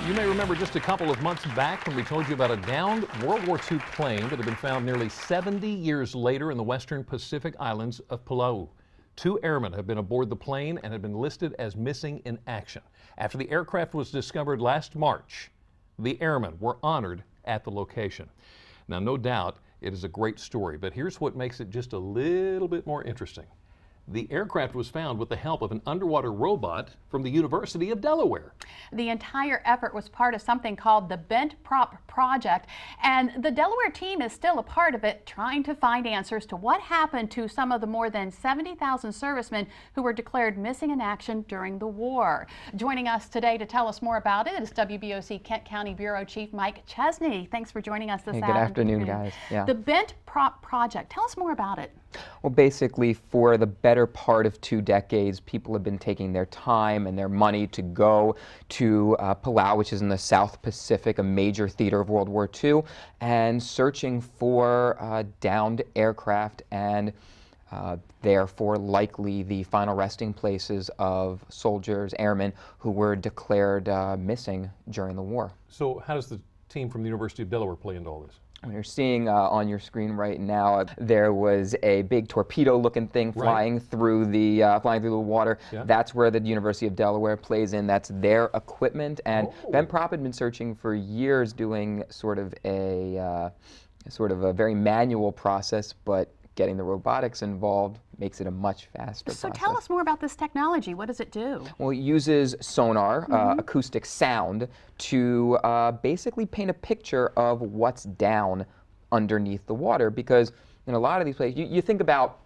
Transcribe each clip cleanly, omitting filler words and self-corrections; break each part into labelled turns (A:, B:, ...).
A: You may remember just a couple of months back when we told you about a downed World War II plane that had been found nearly 70 years later in the western Pacific islands of Palau. 2 airmen have been aboard the plane and have been listed as missing in action. After the aircraft was discovered last March, the airmen were honored at the location. Now, no doubt it is a great story, but here's what makes it just a little bit more interesting. The aircraft was found with the help of an underwater robot from the University of Delaware.
B: The entire effort was part of something called the Bent Prop Project, and the Delaware team is still a part of it, trying to find answers to what happened to some of the more than 70,000 servicemen who were declared missing in action during the war. Joining us today to tell us more about it is WBOC Kent County Bureau Chief Mike Chesney. Thanks for joining us this
C: afternoon. Good afternoon, guys. Yeah.
B: The Bent Prop Project, tell us more about it.
C: Well, basically, for the better part of 2 decades, people have been taking their time and their money to go to Palau, which is in the South Pacific, a major theater of World War II, and searching for downed aircraft and therefore likely the final resting places of soldiers, airmen who were declared missing during the war.
A: So how does the team from the University of Delaware play into all this?
C: You're seeing on your screen right now, there was a big torpedo-looking thing flying through the water. Yeah. That's where the University of Delaware plays in. That's their equipment. And Bent Prop had been searching for years, doing sort of a very manual process, but getting the robotics involved makes it a much faster process.
B: So tell us more about this technology. What does it do?
C: Well, it uses sonar, acoustic sound, to basically paint a picture of what's down underneath the water. Because in a lot of these places, you think about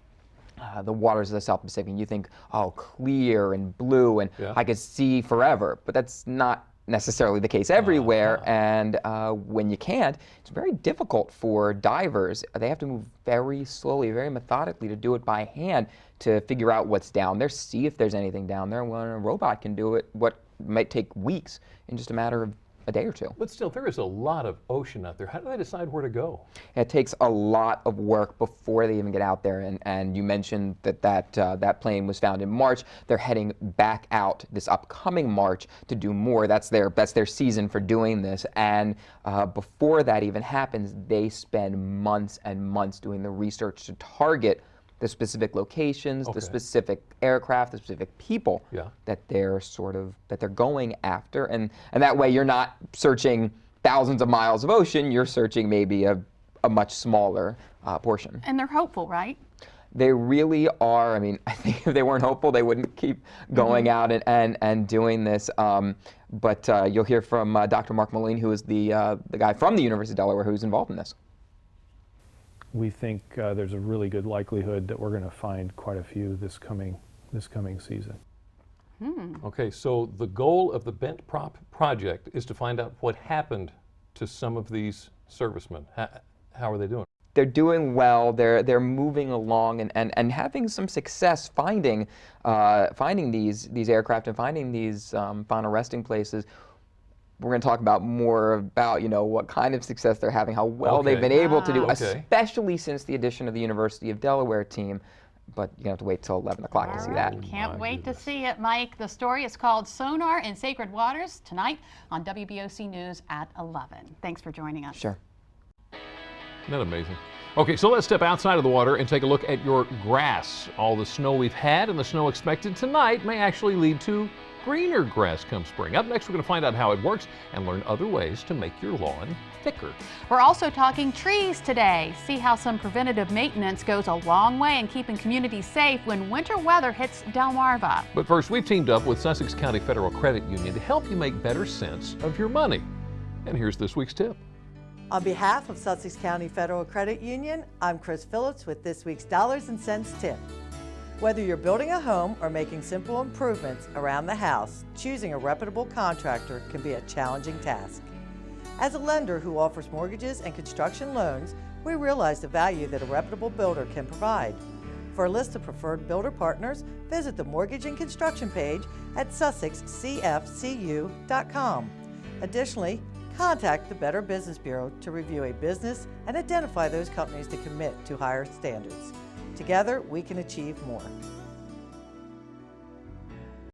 C: the waters of the South Pacific, and you think, oh, clear and blue, and I could see forever. But that's not necessarily the case everywhere, and when you can't, it's very difficult for divers. They have to move very slowly, very methodically to do it by hand to figure out what's down there, see if there's anything down there. When a robot can do it, what might take weeks in just a matter of a day or 2.
A: But still, there is a lot of ocean out there. How do they decide where to go?
C: It takes a lot of work before they even get out there. And you mentioned that plane was found in March. They're heading back out this upcoming March to do more. That's their season for doing this. And before that even happens, they spend months and months doing the research to target the specific locations, the specific aircraft, the specific people that they're going after, and that way you're not searching thousands of miles of ocean. You're searching maybe a much smaller portion.
B: And they're hopeful, right?
C: They really are. I mean, I think if they weren't hopeful, they wouldn't keep going out and doing this. But you'll hear from Dr. Mark Moline, who is the guy from the University of Delaware who's involved in this.
D: We think there's a really good likelihood that we're going to find quite a few this coming season.
A: Okay, so the goal of the Bent Prop Project is to find out what happened to some of these servicemen. How are they doing?
C: They're doing well. They're moving along and having some success finding these aircraft and finding these final resting places. We're going to talk about more about, what kind of success they're having, how well they've been able to do, especially since the addition of the University of Delaware team. But you're going to have to wait till 11 o'clock to see that.
B: Can't wait to see it, Mike. The story is called Sonar in Sacred Waters, tonight on WBOC News at 11. Thanks for joining us.
C: Sure.
A: Isn't that amazing? Okay, so let's step outside of the water and take a look at your grass. All the snow we've had and the snow expected tonight may actually lead to greener grass come spring. Up next, we're going to find out how it works and learn other ways to make your lawn thicker.
B: We're also talking trees today. See how some preventative maintenance goes a long way in keeping communities safe when winter weather hits Delmarva.
A: But first, we've teamed up with Sussex County Federal Credit Union to help you make better sense of your money. And here's this week's tip.
E: On behalf of Sussex County Federal Credit Union, I'm Chris Phillips with this week's Dollars and Cents tip. Whether you're building a home or making simple improvements around the house, choosing a reputable contractor can be a challenging task. As a lender who offers mortgages and construction loans, we realize the value that a reputable builder can provide. For a list of preferred builder partners, visit the Mortgage and Construction page at sussexcfcu.com. Additionally, contact the Better Business Bureau to review a business and identify those companies that commit to higher standards. Together, we can achieve more.